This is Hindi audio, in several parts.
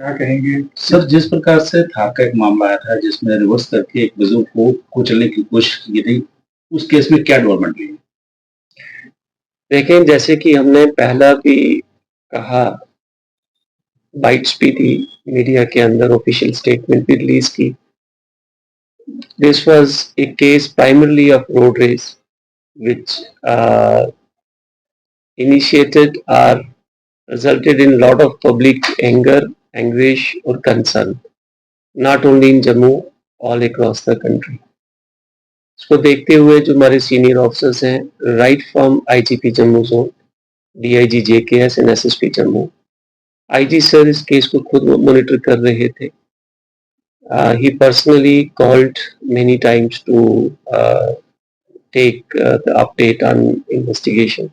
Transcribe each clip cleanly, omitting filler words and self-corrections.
क्या कहेंगे सर, जिस प्रकार से थार का एक मामला आया था जिसमें रिवर्स करके एक बुजुर्ग को कुचलने की कोशिश की गई, उस केस में क्या डेवलपमेंट हुई? देखें, जैसे कि हमने पहला भी कहा, बाइट्स भी दी, मीडिया के अंदर ऑफिशियल स्टेटमेंट भी रिलीज की। This was a case primarily of road race which initiated or resulted in a lot of public anger, anguish or concern, not only in Jammu, all across the country. इसको देखते हुए जो हमारे सीनियर ऑफिसर्स हैं, right from IGP Jammu zone, DIG JKS and SSP Jammu, IG sir इस केस को खुद मॉनिटर कर रहे थे. He personally called many times to take the update on investigation.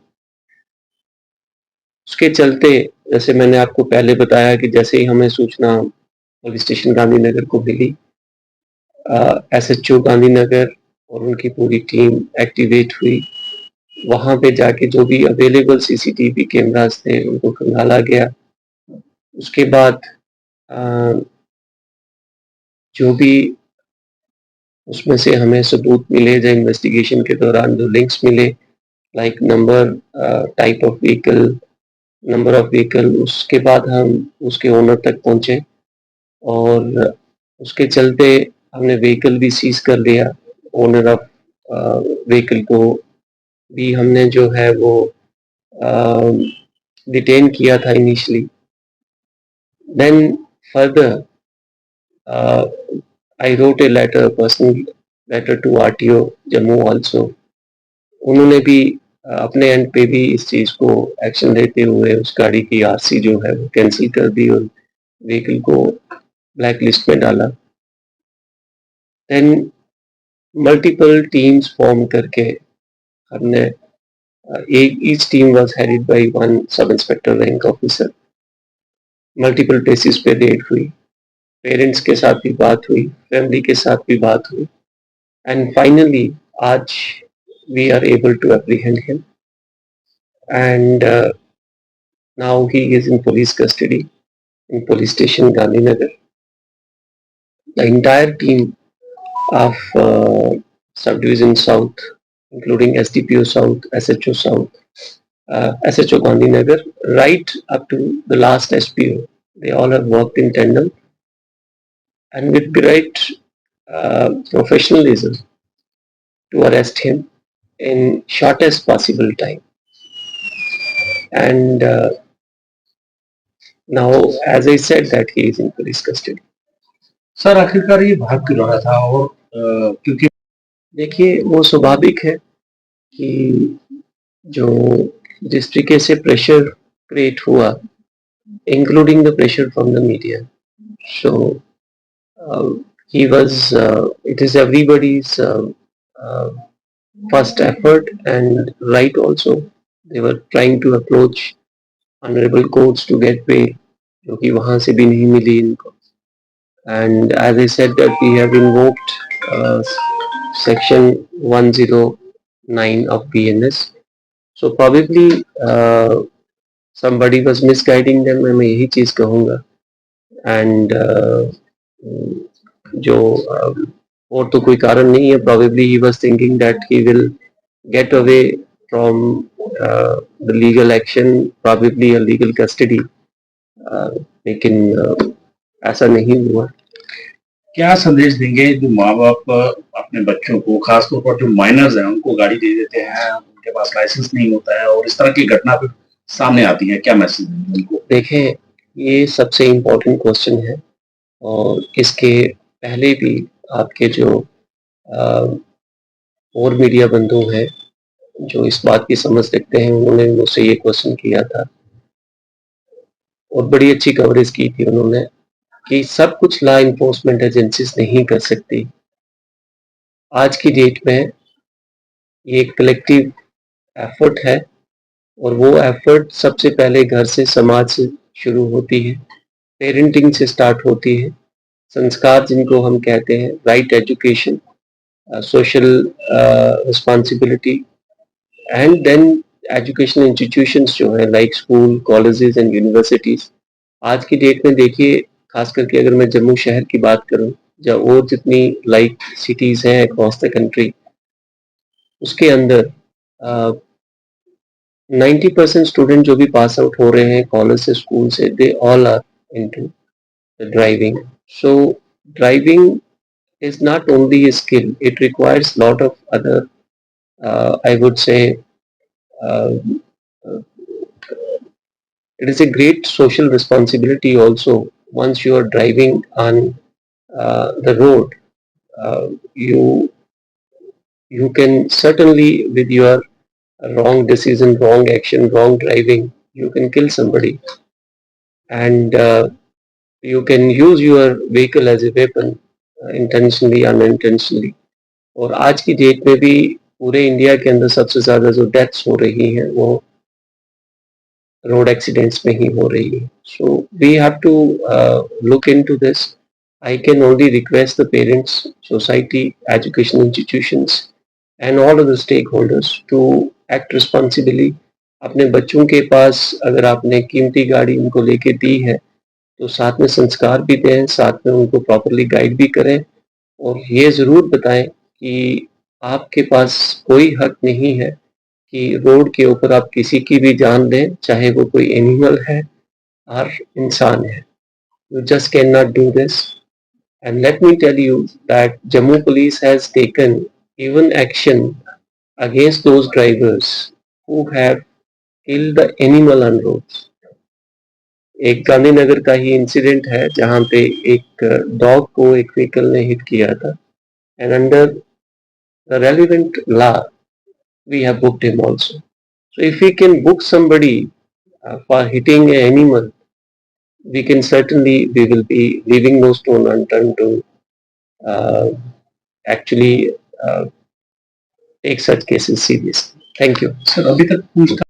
उसके चलते, जैसे मैंने आपको पहले बताया कि जैसे ही हमें सूचना पुलिस स्टेशन गांधीनगर को मिली, एसएचओ गांधीनगर और उनकी पूरी टीम एक्टिवेट हुई. वहां पे जाके जो भी अवेलेबल सीसीटीवी कैमरास थे उनको खंगाला गया. उसके बाद जो भी उसमें से हमें सबूत मिले, जो इन्वेस्टिगेशन के दौरान जो लिंक्स मिले, like number, type of vehicle, number of vehicle, उसके बाद हम उसके ओनर तक पहुंचे और उसके चलते हमने व्हीकल भी सीज कर लिया. ओनर ऑफ व्हीकल को भी हमने जो है वो डिटेन किया था initially. Then further I wrote a letter, a personal letter to RTO Jammu also. उन्होंने भी अपने एंड पे भी इस चीज को एक्शन लेते हुए उस गाड़ी की आरसी जो है वो कैंसिल कर दी और व्हीकल को ब्लैक लिस्ट में डाला. देन मल्टीपल टीम्स फॉर्म करके हमने each team was headed by one sub inspector rank officer. Multiple places पे रेड हुई, पेरेंट्स के साथ भी बात हुई, फैमिली के साथ भी बात हुई, एंड फाइनली आज we are able to apprehend him, and now he is in police custody in police station Gandhinagar. The entire team of subdivision South, including SDPO South, SHO South, SHO Gandhinagar, right up to the last SPO, they all have worked in tandem and with great professionalism to arrest him in shortest possible time. And now, as I said, that he is in police custody. Sir, आखिरकार ये भाग क्यों रहा था? और क्योंकि देखिए, वो स्वाभाविक है कि जो जिस तरीके से प्रेशर क्रिएट हुआ, including the pressure from the media, so he was it is everybody's first effort and right also. They were trying to approach honorable courts to get bail, जो कि वहां से भी नहीं मिली इनको. And as I said that we have invoked section 109 of BNS. So probably somebody was misguiding them, मैं यही चीज कहूँगा. And जो और तो कोई कारण नहीं है, probably he was thinking that he will get away from the legal action, probably a legal custody. लेकिन ऐसा नहीं हुआ. क्या संदेश देंगे जो माँ बाप अपने बच्चों को, खासतौर पर जो माइनर्स हैं, उनको गाड़ी दे देते हैं, उनके पास लाइसेंस नहीं होता है और इस तरह की घटना फिर सामने आती है, क्या मैसेज देंगे उनको? देखें, ये सबसे इम्पोर्टेंट क्वेश्चन है और इसके पहले भी आपके जो और मीडिया बंधु हैं जो इस बात की समझ रखते हैं, उन्होंने मुझसे ये क्वेश्चन किया था और बड़ी अच्छी कवरेज की थी उन्होंने कि सब कुछ लॉ इन्फोर्समेंट एजेंसीज नहीं कर सकती. आज की डेट में ये कलेक्टिव एफर्ट है और वो एफर्ट सबसे पहले घर से, समाज से शुरू होती है, पेरेंटिंग से स्टार्ट होती है. संस्कार जिनको हम कहते हैं, right education, social responsibility, and then educational institutions जो है like school, colleges and universities. आज की डेट में देखिए खास करके अगर मैं जम्मू शहर की बात करूं या और जितनी लाइक सिटीज हैं अक्रॉस द कंट्री, उसके अंदर 90% स्टूडेंट जो भी पास आउट हो रहे हैं कॉलेज से, स्कूल से, they all are into driving. So driving is not only a skill, it requires lot of other, I would say, uh, uh, it is a great social responsibility also. Once you are driving on the road, uh, you you can certainly, with your wrong decision, wrong action, wrong driving, you can kill somebody, and you can use your vehicle as a weapon, intentionally, unintentionally. और आज की डेट में भी पूरे इंडिया के अंदर सबसे ज्यादा जो डेथ्स हो रही हैं वो रोड एक्सीडेंट्स में ही हो रही है. So we have to look into this. I can only request the parents, society, education institutions and all of the stakeholders to act responsibly. अपने बच्चों के पास अगर आपने कीमती गाड़ी उनको लेके दी है तो साथ में संस्कार भी दें, साथ में उनको प्रॉपरली गाइड भी करें, और ये ज़रूर बताएं कि आपके पास कोई हक नहीं है कि रोड के ऊपर आप किसी की भी जान दें, चाहे वो कोई एनिमल है और इंसान है. You just cannot do this. And let me tell you that Jammu Police has taken even action against those drivers who have killed the animal on roads. एक गांधीनगर का ही इंसिडेंट है जहां पे एक डॉग को एक व्हीकल ने हिट किया था, and under the relevant law we have booked him also. So if we can book somebody for hitting an animal, we can certainly, we will be leaving no stone unturned to uh, actually take such cases seriously. Thank you. Sir, अभी तक पूछताछ